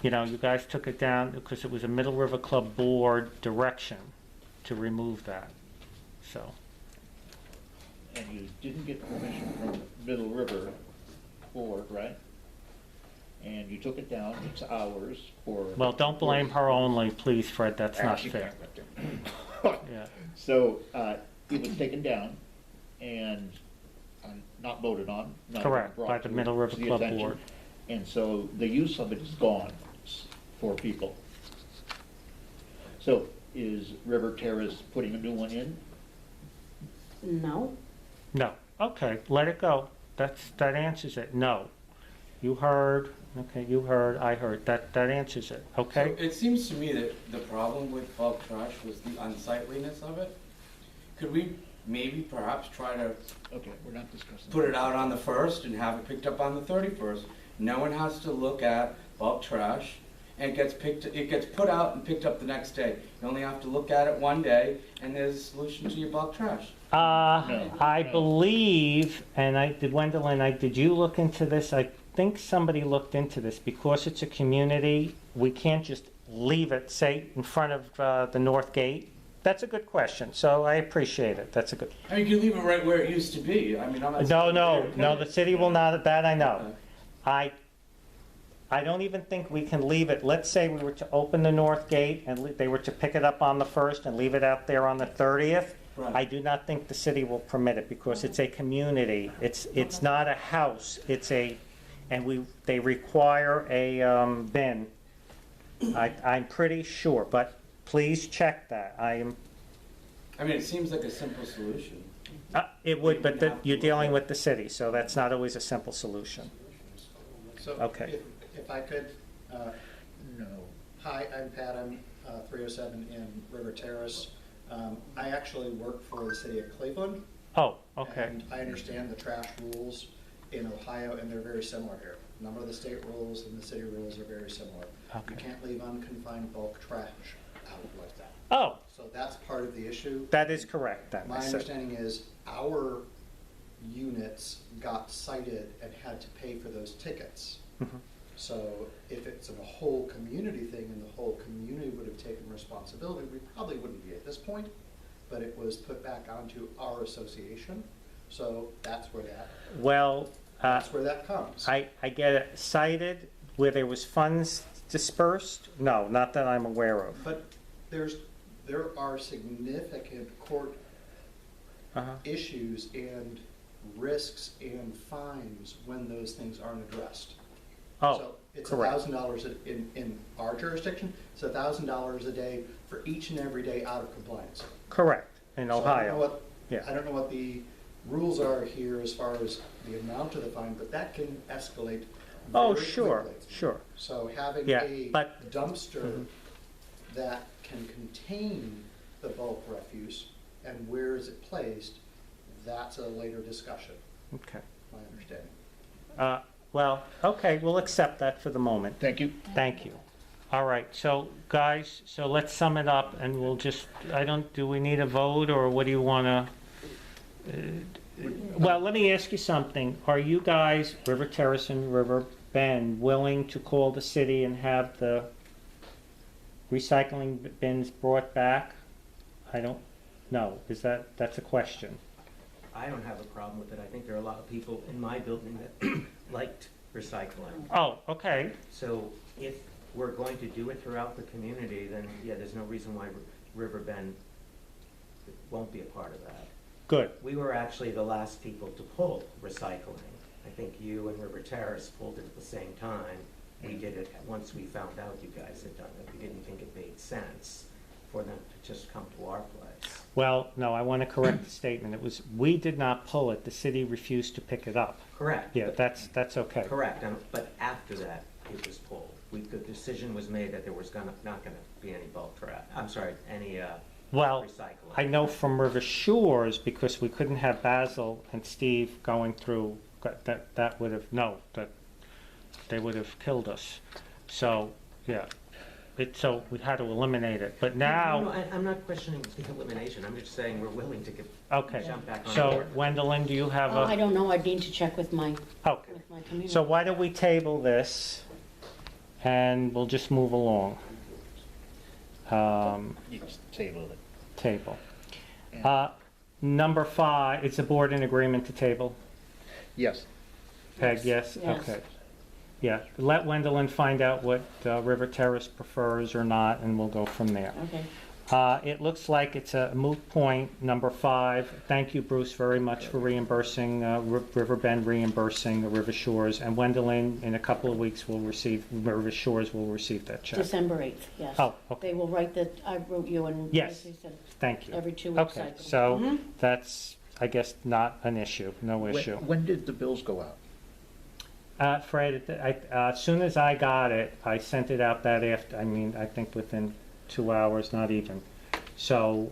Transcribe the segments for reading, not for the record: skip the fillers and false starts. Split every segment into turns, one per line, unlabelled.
you know, you guys took it down because it was a Middle River Club board direction to remove that, so.
And you didn't get permission from Middle River Board, right? And you took it down, it's ours for...
Well, don't blame her only, please, Fred, that's not
Actually,
fair. Yeah.
So, it was taken down and not voted on. Not
Correct,
brought
by the
to
Middle River
the
Club
attention.
board.
And so the use of it is gone for people. So is River Terrace putting a new one in?
No.
No, okay, let it go. That answers it, no. You heard, okay, you heard, I heard, that answers it, okay?
So it seems to me that the problem with bulk trash was the unsightliness of it. Could we maybe perhaps try to
Okay, we're not discussing.
put it out on the 1st and have it picked up on the 31st? No one has to look at bulk trash, and it gets put out and picked up the next day. You only have to look at it one day, and there's a solution to your bulk trash.
I believe, and Gwendolyn, did you look into this? I think somebody looked into this. Because it's a community, we can't just leave it, say, in front of the north gate. That's a good question, so I appreciate it. That's a good.
I mean, you can leave it right where it used to be. I mean, I'm not
No, the city will not, that I know.
Okay.
I don't even think we can leave it. Let's say we were to open the north gate and they were to pick it up on the 1st and leave it out there on the 30th.
Right.
I do not think the city will permit it because it's a community. It's not a house. They require a bin. I'm pretty sure, but please check that.
I mean, it seems like a simple solution.
It would, but you're dealing with the city, so that's not always a simple solution.
So,
Okay.
if I could,
No.
hi, I'm Pat, I'm 307 in River Terrace. I actually work for the city of Cleveland.
Oh, okay.
And I understand the trash rules in Ohio, and they're very similar here. A number of the state rules and the city rules are very similar.
Okay.
You can't leave unconfined bulk trash out like that.
Oh,
So that's part of the issue.
that is correct then.
My understanding is our units got cited and had to pay for those tickets.
Mhm.
So if it's a whole community thing and the whole community would have taken responsibility, we probably wouldn't be at this point, but it was put back onto our association. So that's where that comes.
I get it cited where there was funds dispersed? No, not that I'm aware of.
But there are significant court
Uh-huh.
issues and risks and fines when those things aren't addressed.
Oh,
So it's
correct.
$1,000 in our jurisdiction. It's $1,000 a day for each and every day out of compliance.
Correct, in
So I don't know
Ohio.
what-
Yeah.
I don't know what the rules are here as far as the amount of the fine, but that can escalate
Oh,
very
sure,
quickly.
sure.
So having
Yeah,
a
but-
dumpster
Mhm.
that can contain the bulk refuse and where is it placed, that's a later discussion,
Okay.
my understanding.
Well, okay, we'll accept that for the moment.
Thank you.
Thank you. All right, so guys, so let's sum it up and we'll just, do we need a vote or what do you want to? Well, let me ask you something. Are you guys, River Terrace and River Bend, willing to call the city and have the recycling bins brought back? I don't know. That's a question.
I don't have a problem with it. I think there are a lot of people in my building that liked recycling.
Oh, okay.
So if we're going to do it throughout the community, then yeah, there's no reason why Riverbend won't be a part of that.
Good.
We were actually the last people to pull recycling. I think you and River Terrace pulled it at the same time. We did it once we found out you guys had done it. We didn't think it made sense for them to just come to our place.
Well, no, I want to correct the statement. It was, we did not pull it. The city refused to pick it up.
Correct.
Yeah, that's okay.
Correct, but after that, it was pulled. The decision was made that there was not gonna be any bulk trash, I'm sorry, any
Well,
recycling.
I know from River Shores, because we couldn't have Basil and Steve going through, that would have, no, that they would have killed us. So, yeah. so we had to eliminate it, but
No,
now,
I'm not questioning the elimination, I'm just saying we're willing to
okay.
jump back on
So,
board.
Gwendolyn, do you have
I
a,
don't know, I'd need to check with my
okay.
community.
So why don't we table this, and we'll just move along?
You just table it.
Table.
Yeah.
Number 5, is the board in agreement to table?
Yes.
Peg, yes?
Yes.
Okay. Yeah, let Gwendolyn find out what River Terrace prefers or not, and we'll go from there.
Okay.
It looks like it's a moot point, number 5. Thank you, Bruce, very much for reimbursing, Riverbend reimbursing the River Shores. And Gwendolyn, in a couple of weeks, River Shores will receive that check.
December 8th, yes.
Oh, okay,
They will write that, I wrote you and
Yes.
Tracy said
thank you.
every 2 week cycle.
Okay, so
Mhm.
that's, I guess, not an issue, no issue.
When did the bills go out?
Fred, as soon as I got it, I sent it out that after, I think within 2 hours, not even. So,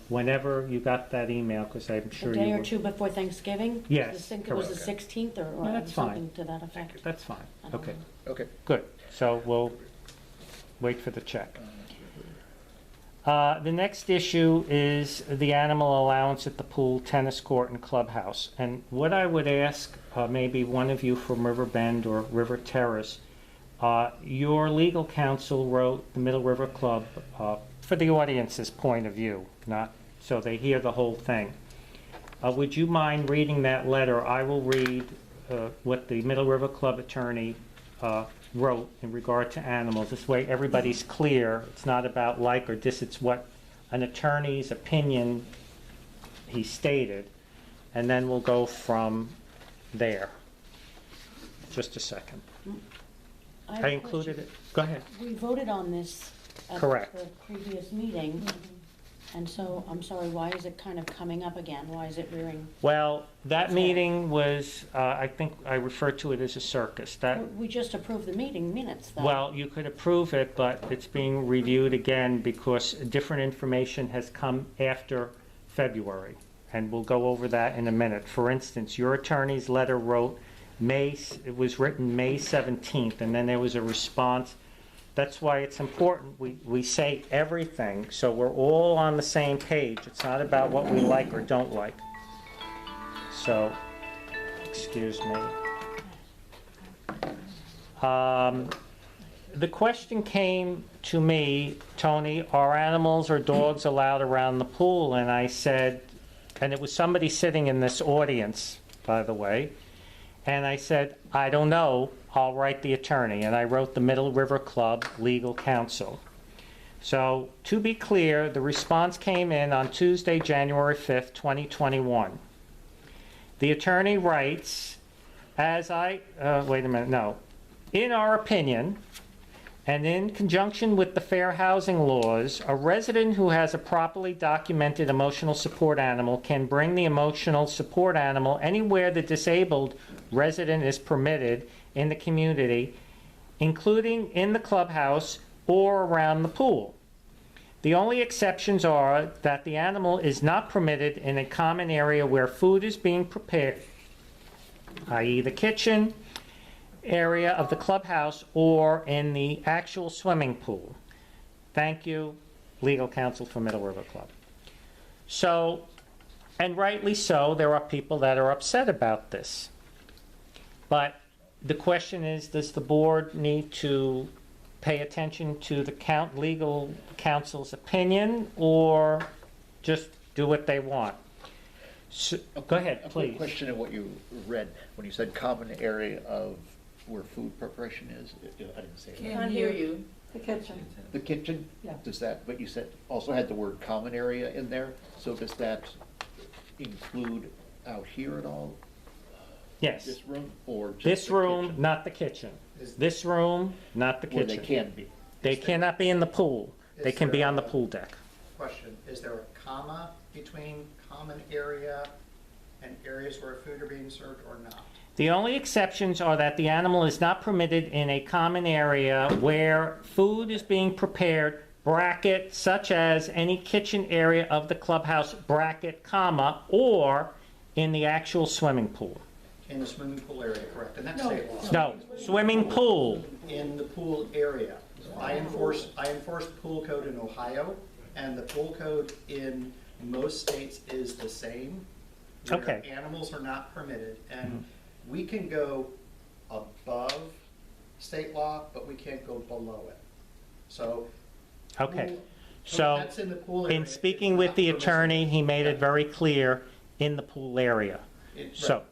whenever you got that email, because I'm sure
A
you
day or
were.
two before Thanksgiving?
Yes,
I think it was the
correct.
16th or
No, that's fine.
something to that effect.
That's fine,
I don't
okay,
know.
Okay.
good. So we'll wait for the check. The next issue is the animal allowance at the pool, tennis court, and clubhouse. And what I would ask, maybe one of you from Riverbend or River Terrace, your legal counsel wrote the Middle River Club, for the audience's point of view, not so they hear the whole thing. Would you mind reading that letter? I will read what the Middle River Club attorney wrote in regard to animals. This way everybody's clear. It's not about like or dis, it's what an attorney's opinion he stated. And then we'll go from there. Just a second.
have
I
a
included
question.
it. Go ahead.
We voted on this at
Correct.
the previous meeting, and so, I'm sorry, why is it kind of coming up again? Why is it rearing?
Well, that
Okay.
meeting was, I think I referred to it as a circus. That,
We just approved the meeting minutes, though.
well, you could approve it, but it's being reviewed again because different information has come after February. And we'll go over that in a minute. For instance, your attorney's letter it was written May 17th, and then there was a response. That's why it's important we say everything, so we're all on the same page. It's not about what we like or don't like. So, excuse me. The question came to me, Tony, are animals or dogs allowed around the pool? And I said, and it was somebody sitting in this audience, by the way, and I said, I don't know, I'll write the attorney. And I wrote the Middle River Club legal counsel. So, to be clear, the response came in on Tuesday, January 5th, 2021. The attorney writes, wait a minute, no. In our opinion, and in conjunction with the fair housing laws, a resident who has a properly documented emotional support animal can bring the emotional support animal anywhere the disabled resident is permitted in the community, including in the clubhouse or around the pool. The only exceptions are that the animal is not permitted in a common area where food is being prepared, i.e. the kitchen area of the clubhouse or in the actual swimming pool. Thank you, legal counsel for Middle River Club. So, and rightly so, there are people that are upset about this. But the question is, does the board need to pay attention to the legal counsel's opinion or just do what they want? So, go ahead,
A
please.
quick question of what you read when you said common area of where food preparation is. I didn't say that.
Can't hear you.
The kitchen.
The kitchen?
Yeah.
Does that, but you said, also had the word common area in there, so does that include out here at all?
Yes.
This room or just
This
the
room,
kitchen?
not the kitchen.
Is-
This room, not the
Where they
kitchen.
can be.
They cannot be in the pool. They
Is
can be
there
on the
a-
pool deck.
Question, is there a comma between common area and areas where food are being served or not?
The only exceptions are that the animal is not permitted in a common area where food is being prepared, bracket, such as any kitchen area of the clubhouse, bracket, comma, or in the actual swimming pool.
In the swimming pool area, correct, and that's state law.
No, swimming pool.
In the pool area. I enforce the pool code in Ohio, and the pool code in most states is the same. Where
Okay.
Animals are not permitted, and we can go above state law, but we can't go below it. So.
Okay.
pool-
So,
Pets in the pool area
in
is
speaking
not
with the
permissible.
attorney, he made it very clear in the pool area.
Right.
So,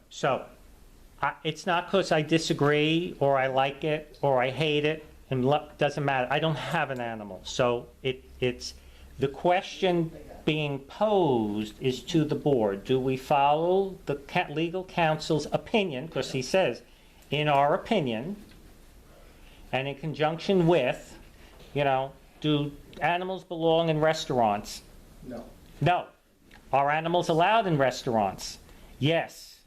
it's not because I disagree, or I like it, or I hate it, and doesn't matter. I don't have an animal. So it's, the question being posed is to the board. Do we follow the legal counsel's opinion? Because he says, in our opinion, and in conjunction with, do animals belong in restaurants?
No.
No. Are animals allowed in restaurants? Yes.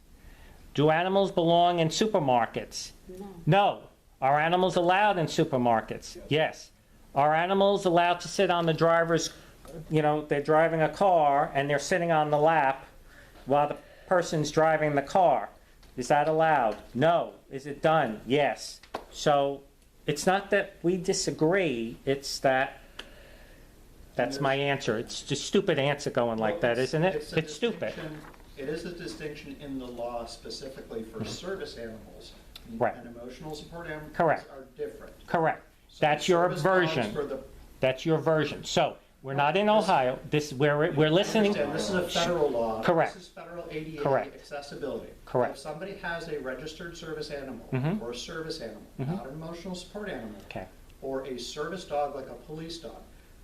Do animals belong in supermarkets?
No.
No. Are animals allowed in supermarkets? Yes. Are animals allowed to sit on the driver's, they're driving a car and they're sitting on the lap while the person's driving the car? Is that allowed? No. Is it done? Yes. So it's not that we disagree, it's that's my answer. It's just a stupid answer going like that, isn't it?
a
It's stupid.
distinction- It is a distinction in the law specifically for service animals.
Right.
And emotional support animals
Correct.
are different.
Correct.
So
That's your
service dogs
version.
for the-
That's your version. So, we're not in Ohio, we're listening.
Understand, this is a federal law.
Correct.
This is federal ADA
Correct.
accessibility.
Correct.
If somebody has a registered service animal,
Mhm.
or a service animal, not an emotional support animal,
Okay,
or a service dog like a police dog,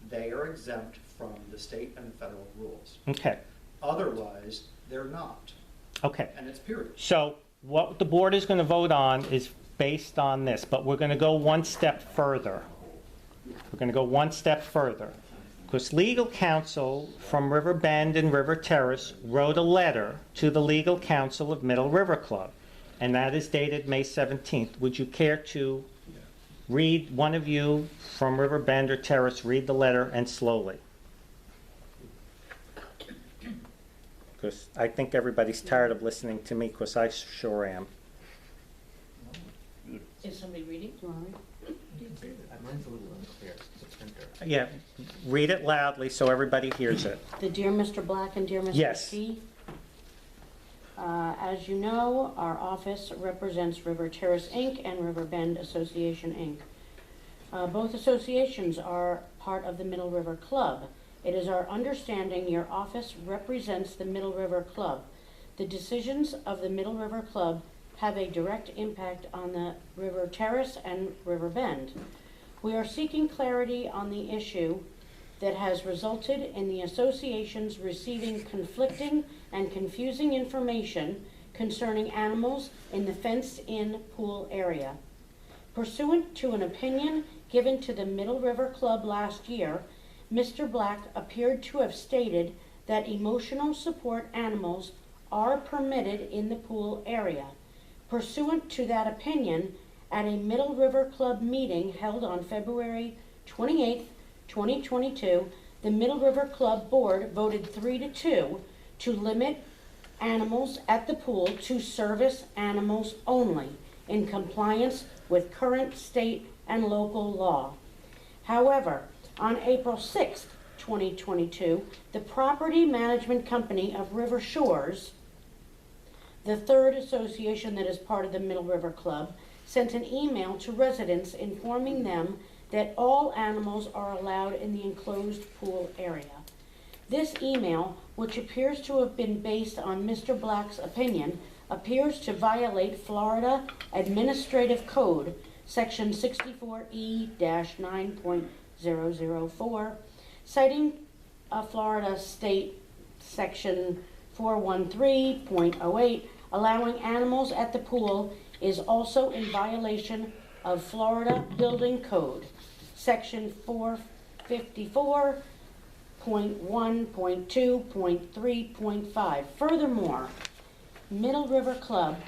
they are exempt from the state and federal rules.
okay,
Otherwise, they're not,
okay.
and it's period.
So, what the board is going to vote on is based on this, but we're going to go one step further. We're going to go one step further. Because legal counsel from River Bend and River Terrace wrote a letter to the legal counsel of Middle River Club, and that is dated May 17th. Would you care to read, one of you from River Bend or Terrace, read the letter and slowly? Because I think everybody's tired of listening to me, because I sure am.
Is somebody reading? Do you want to read?
Mine's a little unclear, the printer.
Yeah, read it loudly so everybody hears it.
The Dear Mr. Black and Dear Mr.
Yes.
C. As you know, our office represents River Terrace Inc. and River Bend Association Inc. Both associations are part of the Middle River Club. It is our understanding your office represents the Middle River Club. The decisions of the Middle River Club have a direct impact on the River Terrace and River Bend. We are seeking clarity on the issue that has resulted in the associations receiving conflicting and confusing information concerning animals in the fenced-in pool area. Pursuant to an opinion given to the Middle River Club last year, Mr. Black appeared to have stated that emotional support animals are permitted in the pool area. Pursuant to that opinion, at a Middle River Club meeting held on February 28, 2022, the Middle River Club Board voted 3-2 to limit animals at the pool to service animals only, in compliance with current state and local law. However, on April 6, 2022, the property management company of River Shores, the third association that is part of the Middle River Club, sent an email to residents informing them that all animals are allowed in the enclosed pool area. This email, which appears to have been based on Mr. Black's opinion, appears to violate Florida Administrative Code, Section 64E-9.004, citing Florida State Section 413.08, allowing animals at the pool is also in violation of Florida Building Code, Section 454.1.2.3.5. Furthermore, Middle River Club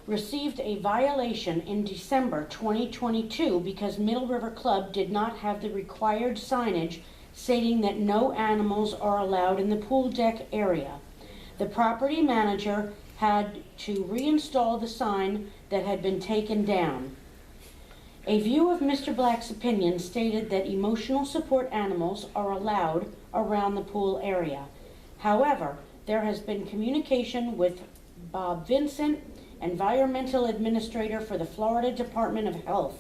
received a violation in December 2022 because Middle River Club did not have the required signage stating that no animals are allowed in the pool deck area. The property manager had to reinstall the sign that had been taken down. A view of Mr. Black's opinion stated that emotional support animals are allowed around the pool area. However, there has been communication with Bob Vincent, Environmental Administrator for the Florida Department of Health.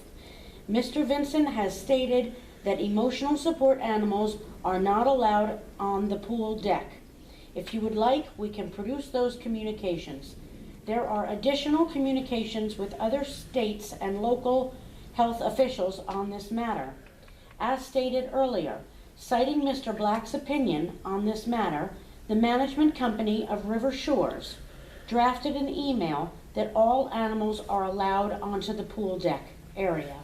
Mr. Vincent has stated that emotional support animals are not allowed on the pool deck. If you would like, we can produce those communications. There are additional communications with other states and local health officials on this matter. As stated earlier, citing Mr. Black's opinion on this matter, the management company of River Shores drafted an email that all animals are allowed onto the pool deck area.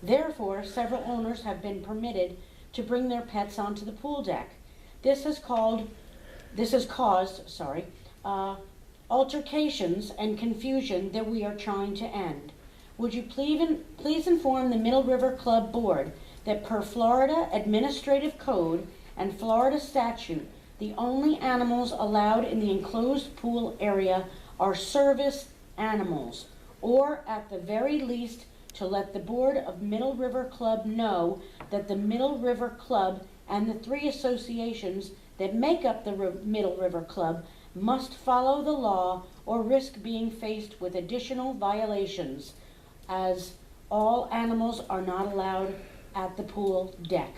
Therefore, several owners have been permitted to bring their pets onto the pool deck. This has caused altercations and confusion that we are trying to end. Would you please inform the Middle River Club Board that per Florida Administrative Code and Florida statute, the only animals allowed in the enclosed pool area are service animals, or at the very least, to let the Board of Middle River Club know that the Middle River Club and the 3 associations that make up the Middle River Club must follow the law or risk being faced with additional violations, as all animals are not allowed at the pool deck.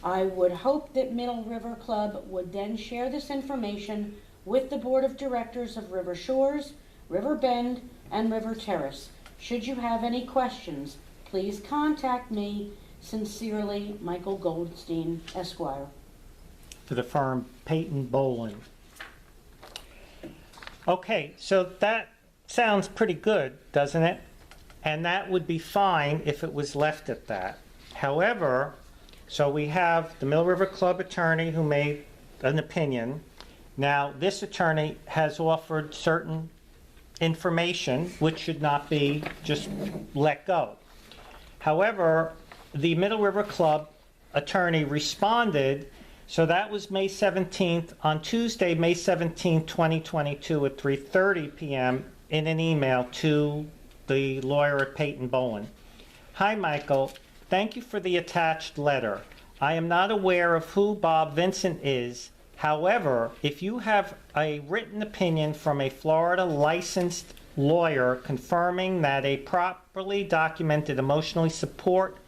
I would hope that Middle River Club would then share this information with the Board of Directors of River Shores, River Bend, and River Terrace. Should you have any questions, please contact me. Sincerely, Michael Goldstein, Esquire.
For the firm Peyton Bolin. Okay, so that sounds pretty good, doesn't it? And that would be fine if it was left at that. However, so we have the Mill River Club attorney who made an opinion. Now, this attorney has offered certain information which should not be just let go. However, the Middle River Club attorney responded, so that was May 17th, on Tuesday, May 17th, 2022 at 3:30 p.m. in an email to the lawyer at Peyton Bolin. Hi, Michael. Thank you for the attached letter. I am not aware of who Bob Vincent is. However, if you have a written opinion from a Florida licensed lawyer confirming that a properly documented emotional support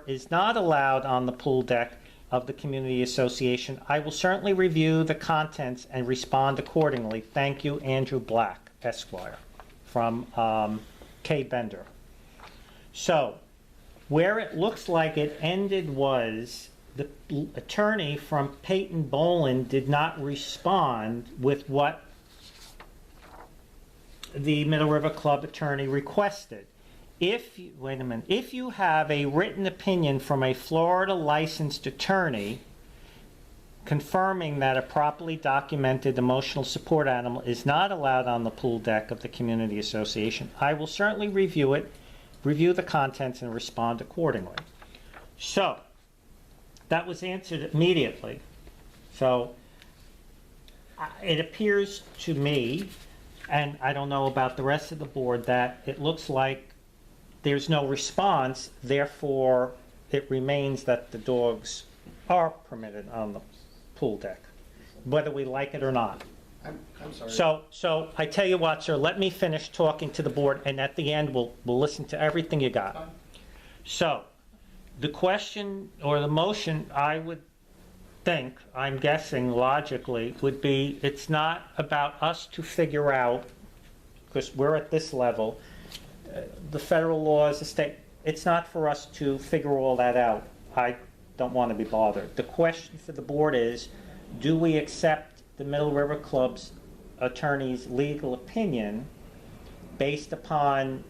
is not allowed on the pool deck of the community association, I will certainly review the contents and respond accordingly. Thank you, Andrew Black, Esquire, from K. Bender. So, where it looks like it ended was the attorney from Peyton Bolin did not respond with what the Middle River Club attorney requested. If you have a written opinion from a Florida licensed attorney confirming that a properly documented emotional support animal is not allowed on the pool deck of the community association, I will certainly review it, review the contents, and respond accordingly. So, that was answered immediately. So, it appears to me, and I don't know about the rest of the board, that it looks like there's no response, therefore it remains that the dogs are permitted on the pool deck, whether we like it or not.
I'm sorry.
So I tell you what, sir, let me finish talking to the board, and at the end we'll listen to everything you got.
Fine.
So, the question or the motion, I would think, I'm guessing logically, would be it's not about us to figure out, because we're at this level, the federal laws, the state, it's not for us to figure all that out. I don't want to be bothered. The question for the board is, do we accept the Middle River Club's attorney's legal opinion based upon,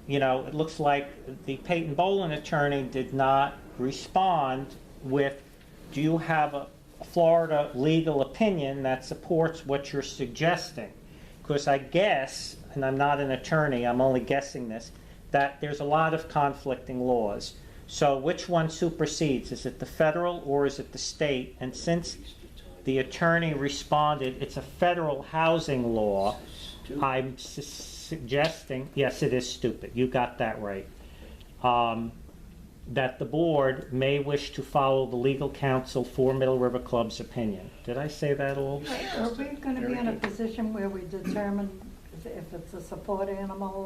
it looks like the Peyton Bolin attorney did not respond with, do you have a Florida legal opinion that supports what you're suggesting? Because I guess, and I'm not an attorney, I'm only guessing this, that there's a lot of conflicting laws. So which one supersedes? Is it the federal or is it the state? And since the attorney responded, it's a federal housing law, I'm suggesting, yes, it is stupid, you got that right. That the board may wish to follow the legal counsel for Middle River Club's opinion. Did I say that all?
Are we gonna be
Very
in a
good.
position where we determine if it's a support animal